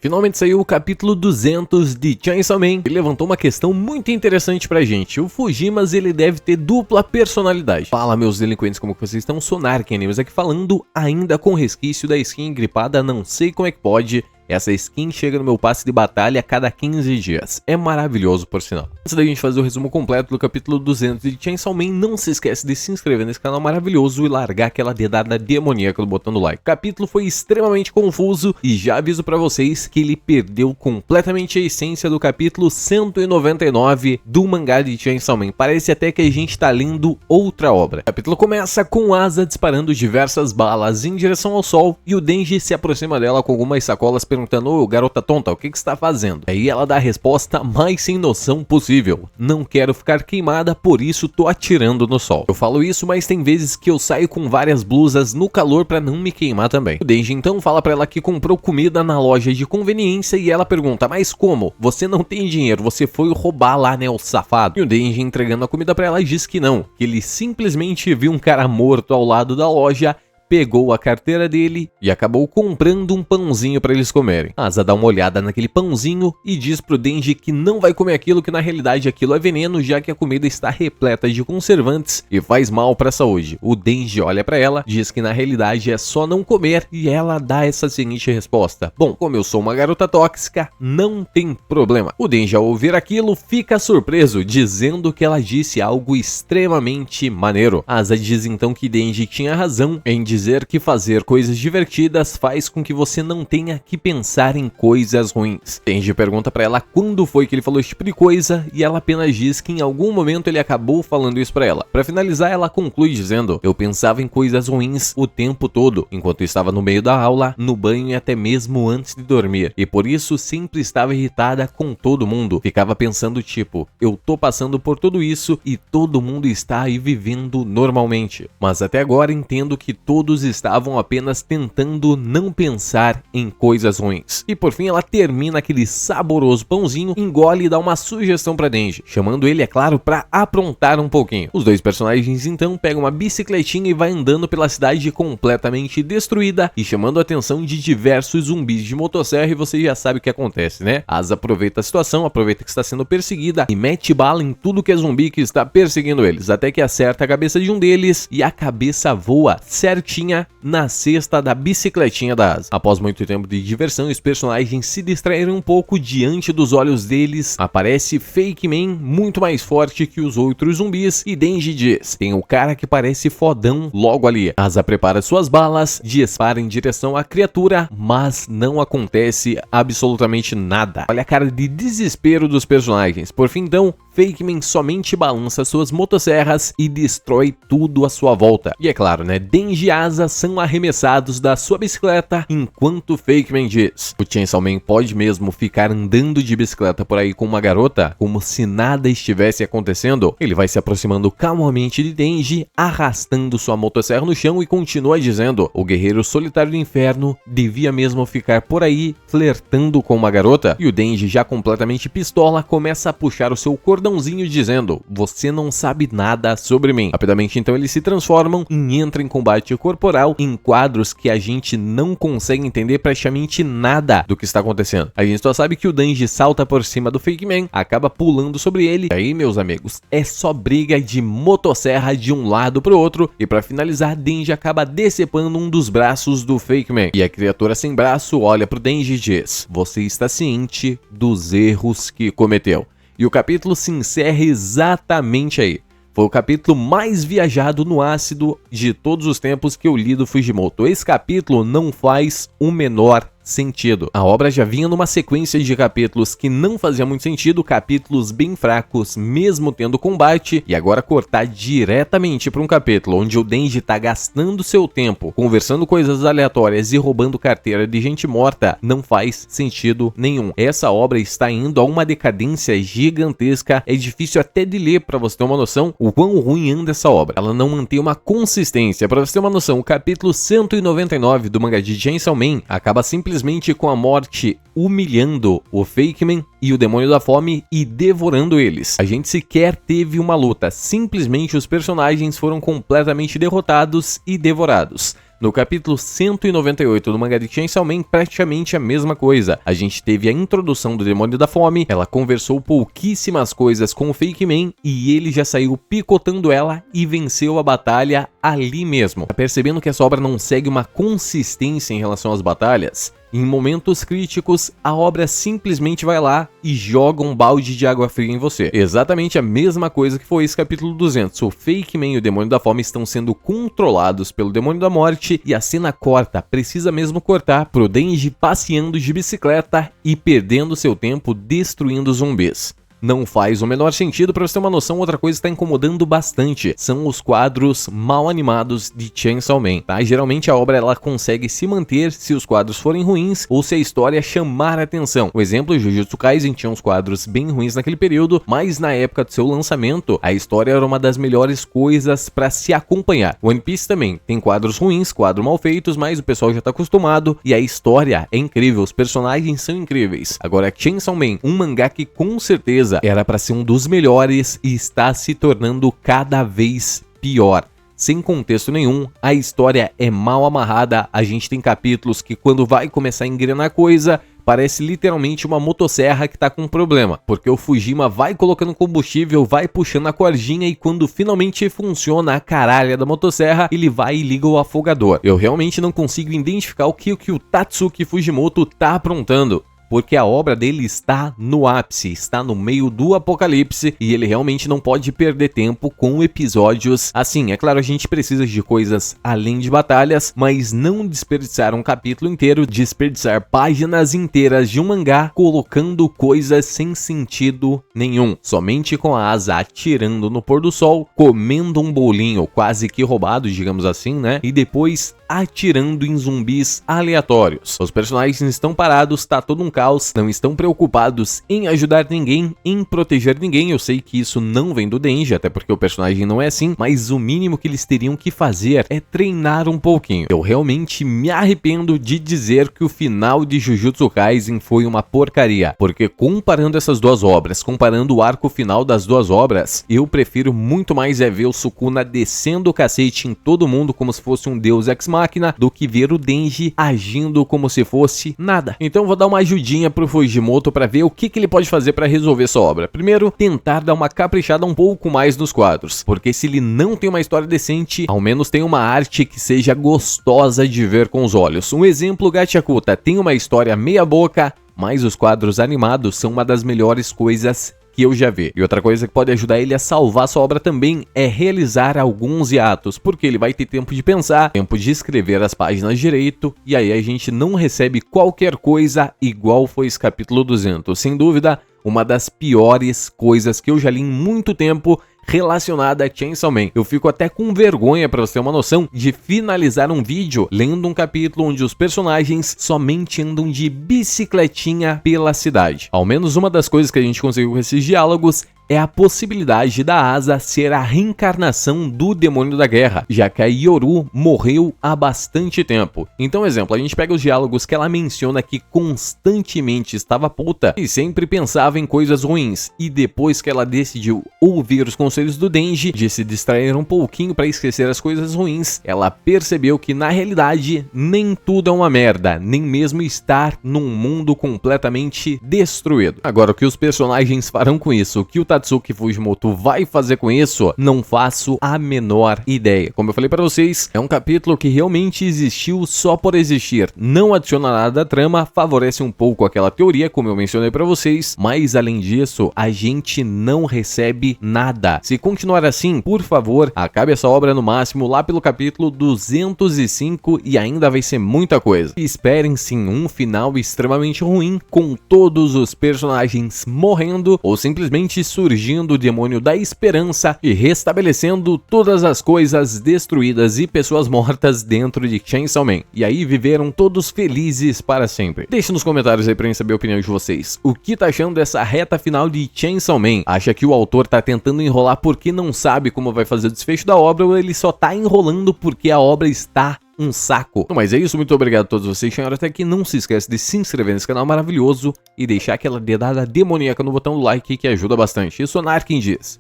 Finalmente saiu o capítulo 200 de Chainsaw Man e levantou uma questão muito interessante pra gente. O Fujimas, ele deve ter dupla personalidade. Fala, meus delinquentes, como que vocês estão? Sonark Animes aqui falando, ainda com resquício da skin gripada, não sei como é que pode. Essa skin chega no meu passe de batalha a cada 15 dias. É maravilhoso, por sinal. Antes da gente fazer o resumo completo do capítulo 200 de Chainsaw Man, não se esquece de se inscrever nesse canal maravilhoso e largar aquela dedada demoníaca do botão do like. O capítulo foi extremamente confuso e já aviso pra vocês que ele perdeu completamente a essência do capítulo 199 do mangá de Chainsaw Man. Parece até que a gente tá lendo outra obra. O capítulo começa com Asa disparando diversas balas em direção ao sol e o Denji se aproxima dela com algumas sacolas perguntando: ô garota tonta, o que você tá fazendo? Aí ela dá a resposta mais sem noção possível: não quero ficar queimada, por isso tô atirando no sol. Eu falo isso, mas tem vezes que eu saio com várias blusas no calor pra não me queimar também. O Denji então fala pra ela que comprou comida na loja de conveniência e ela pergunta: mas como? Você não tem dinheiro, você foi roubar lá, né, o safado? E o Denji, entregando a comida pra ela, diz que não, que ele simplesmente viu um cara morto ao lado da loja, pegou a carteira dele e acabou comprando um pãozinho pra eles comerem. Asa dá uma olhada naquele pãozinho e diz pro Denji que não vai comer aquilo, que na realidade aquilo é veneno, já que a comida está repleta de conservantes e faz mal pra saúde. O Denji olha pra ela, diz que na realidade é só não comer e ela dá essa seguinte resposta: bom, como eu sou uma garota tóxica, não tem problema. O Denji, ao ouvir aquilo, fica surpreso, dizendo que ela disse algo extremamente maneiro. Asa diz então que Denji tinha razão em dizer que fazer coisas divertidas faz com que você não tenha que pensar em coisas ruins. Denji pergunta pra ela quando foi que ele falou esse tipo de coisa e ela apenas diz que em algum momento ele acabou falando isso pra ela. Pra finalizar, ela conclui dizendo: eu pensava em coisas ruins o tempo todo, enquanto estava no meio da aula, no banho e até mesmo antes de dormir. E por isso sempre estava irritada com todo mundo. Ficava pensando tipo, eu tô passando por tudo isso e todo mundo está aí vivendo normalmente. Mas até agora entendo que todos estavam apenas tentando não pensar em coisas ruins. E por fim ela termina aquele saboroso pãozinho, engole e dá uma sugestão pra Denji, chamando ele, é claro, pra aprontar um pouquinho. Os dois personagens então pegam uma bicicletinha e vai andando pela cidade completamente destruída e chamando a atenção de diversos zumbis de motosserra, e você já sabe o que acontece, né? Asa aproveita a situação, aproveita que está sendo perseguida e mete bala em tudo que é zumbi que está perseguindo eles, até que acerta a cabeça de um deles e a cabeça voa certinha na cesta da bicicletinha da Asa. Após muito tempo de diversão, os personagens se distraíram um pouco. Diante dos olhos deles aparece Fake Man, muito mais forte que os outros zumbis, e Denji diz: tem o cara que parece fodão logo ali. Asa prepara suas balas, dispara em direção à criatura, mas não acontece absolutamente nada. Olha a cara de desespero dos personagens. Por fim então, Fake Man somente balança suas motosserras e destrói tudo à sua volta. E é claro, né, Denji e Asa são arremessados da sua bicicleta enquanto Fake Man diz: o Chainsaw Man pode mesmo ficar andando de bicicleta por aí com uma garota como se nada estivesse acontecendo? Ele vai se aproximando calmamente de Denji, arrastando sua motosserra no chão e continua dizendo: o guerreiro solitário do inferno devia mesmo ficar por aí flertando com uma garota? E o Denji, já completamente pistola, começa a puxar o seu cordãozinho dizendo: você não sabe nada sobre mim. Rapidamente então eles se transformam e entram em combate corporal em quadros que a gente não consegue entender praticamente nada do que está acontecendo. A gente só sabe que o Denji salta por cima do Fake Man, acaba pulando sobre ele. E aí, meus amigos, é só briga de motosserra de um lado pro outro, e pra finalizar, Denji acaba decepando um dos braços do Fake Man. E a criatura sem braço olha pro Denji e diz: você está ciente dos erros que cometeu. E o capítulo se encerra exatamente aí. Foi o capítulo mais viajado no ácido de todos os tempos que eu li do Fujimoto. Esse capítulo não faz o menor sentido. A obra já vinha numa sequência de capítulos que não fazia muito sentido, capítulos bem fracos mesmo tendo combate, e agora cortar diretamente para um capítulo onde o Denji tá gastando seu tempo conversando coisas aleatórias e roubando carteira de gente morta não faz sentido nenhum. Essa obra está indo a uma decadência gigantesca, é difícil até de ler para você ter uma noção o quão ruim anda essa obra. Ela não mantém uma consistência. Para você ter uma noção, o capítulo 199 do mangá de Chainsaw Man acaba simplesmente com a morte humilhando o Fake Man e o Demônio da Fome e devorando eles. A gente sequer teve uma luta, simplesmente os personagens foram completamente derrotados e devorados. No capítulo 198 do mangá de Chainsaw Man, praticamente a mesma coisa. A gente teve a introdução do Demônio da Fome, ela conversou pouquíssimas coisas com o Fake Man e ele já saiu picotando ela e venceu a batalha ali mesmo. Tá percebendo que essa obra não segue uma consistência em relação às batalhas? Em momentos críticos, a obra simplesmente vai lá e joga um balde de água fria em você. Exatamente a mesma coisa que foi esse capítulo 200. O Fake Man e o Demônio da Fome estão sendo controlados pelo Demônio da Morte e a cena corta, precisa mesmo cortar, pro Denji passeando de bicicleta e perdendo seu tempo destruindo zumbis. Não faz o menor sentido. Pra você ter uma noção, outra coisa que tá incomodando bastante são os quadros mal animados de Chainsaw Man, tá? Geralmente a obra ela consegue se manter se os quadros forem ruins ou se a história chamar a atenção. O exemplo, Jujutsu Kaisen tinha uns quadros bem ruins naquele período, mas na época do seu lançamento, a história era uma das melhores coisas pra se acompanhar. One Piece também tem quadros ruins, quadros mal feitos, mas o pessoal já tá acostumado e a história é incrível, os personagens são incríveis. Agora, Chainsaw Man, um mangá que com certeza era para ser um dos melhores e está se tornando cada vez pior. Sem contexto nenhum, a história é mal amarrada, a gente tem capítulos que quando vai começar a engrenar coisa, parece literalmente uma motosserra que tá com problema, porque o Fujima vai colocando combustível, vai puxando a cordinha e quando finalmente funciona a caralha da motosserra, ele vai e liga o afogador. Eu realmente não consigo identificar o que o Tatsuki Fujimoto tá aprontando, porque a obra dele está no ápice, está no meio do apocalipse e ele realmente não pode perder tempo com episódios assim. É claro, a gente precisa de coisas além de batalhas, mas não desperdiçar um capítulo inteiro, desperdiçar páginas inteiras de um mangá colocando coisas sem sentido nenhum. Somente com a Asa atirando no pôr do sol, comendo um bolinho quase que roubado, digamos assim, né? E depois atirando em zumbis aleatórios. Os personagens estão parados, tá todo um caos, não estão preocupados em ajudar ninguém, em proteger ninguém. Eu sei que isso não vem do Denji, até porque o personagem não é assim, mas o mínimo que eles teriam que fazer é treinar um pouquinho. Eu realmente me arrependo de dizer que o final de Jujutsu Kaisen foi uma porcaria, porque comparando essas duas obras, comparando o arco final das duas obras, eu prefiro muito mais ver o Sukuna descendo o cacete em todo mundo como se fosse um deus ex-máquina do que ver o Denji agindo como se fosse nada. Então vou dar uma ajudinha pro Fujimoto para ver o que ele pode fazer para resolver essa obra. Primeiro, tentar dar uma caprichada um pouco mais nos quadros, porque se ele não tem uma história decente, ao menos tem uma arte que seja gostosa de ver com os olhos. Um exemplo, Gachakuta tem uma história meia boca, mas os quadros animados são uma das melhores coisas que eu já vi. E outra coisa que pode ajudar ele a salvar sua obra também é realizar alguns hiatos, porque ele vai ter tempo de pensar, tempo de escrever as páginas direito, e aí a gente não recebe qualquer coisa igual foi esse capítulo 200. Sem dúvida, uma das piores coisas que eu já li em muito tempo relacionada a Chainsaw Man. Eu fico até com vergonha, pra você ter uma noção, de finalizar um vídeo lendo um capítulo onde os personagens somente andam de bicicletinha pela cidade. Ao menos uma das coisas que a gente conseguiu com esses diálogos é a possibilidade da Asa ser a reencarnação do Demônio da Guerra, já que a Yoru morreu há bastante tempo. Então, exemplo, a gente pega os diálogos que ela menciona que constantemente estava puta e sempre pensava em coisas ruins, e depois que ela decidiu ouvir os conselhos do Denji, de se distrair um pouquinho para esquecer as coisas ruins, ela percebeu que na realidade nem tudo é uma merda, nem mesmo estar num mundo completamente destruído. Agora, o que os personagens farão com isso, o que o Tatsuki Fujimoto vai fazer com isso, não faço a menor ideia. Como eu falei pra vocês, é um capítulo que realmente existiu só por existir. Não adiciona nada à trama, favorece um pouco aquela teoria, como eu mencionei pra vocês, mas além disso, a gente não recebe nada. Se continuar assim, por favor, acabe essa obra no máximo lá pelo capítulo 205 e ainda vai ser muita coisa. Esperem sim um final extremamente ruim, com todos os personagens morrendo ou simplesmente surgindo o demônio da esperança e restabelecendo todas as coisas destruídas e pessoas mortas dentro de Chainsaw Man. E aí viveram todos felizes para sempre. Deixe nos comentários aí pra mim saber a opinião de vocês. O que tá achando dessa reta final de Chainsaw Man? Acha que o autor tá tentando enrolar porque não sabe como vai fazer o desfecho da obra, ou ele só tá enrolando porque a obra está um saco? Mas é isso, muito obrigado a todos vocês que chegaram até aqui. Não se esquece de se inscrever nesse canal maravilhoso e deixar aquela dedada demoníaca no botão do like que ajuda bastante. Eu sou Narkin Dias.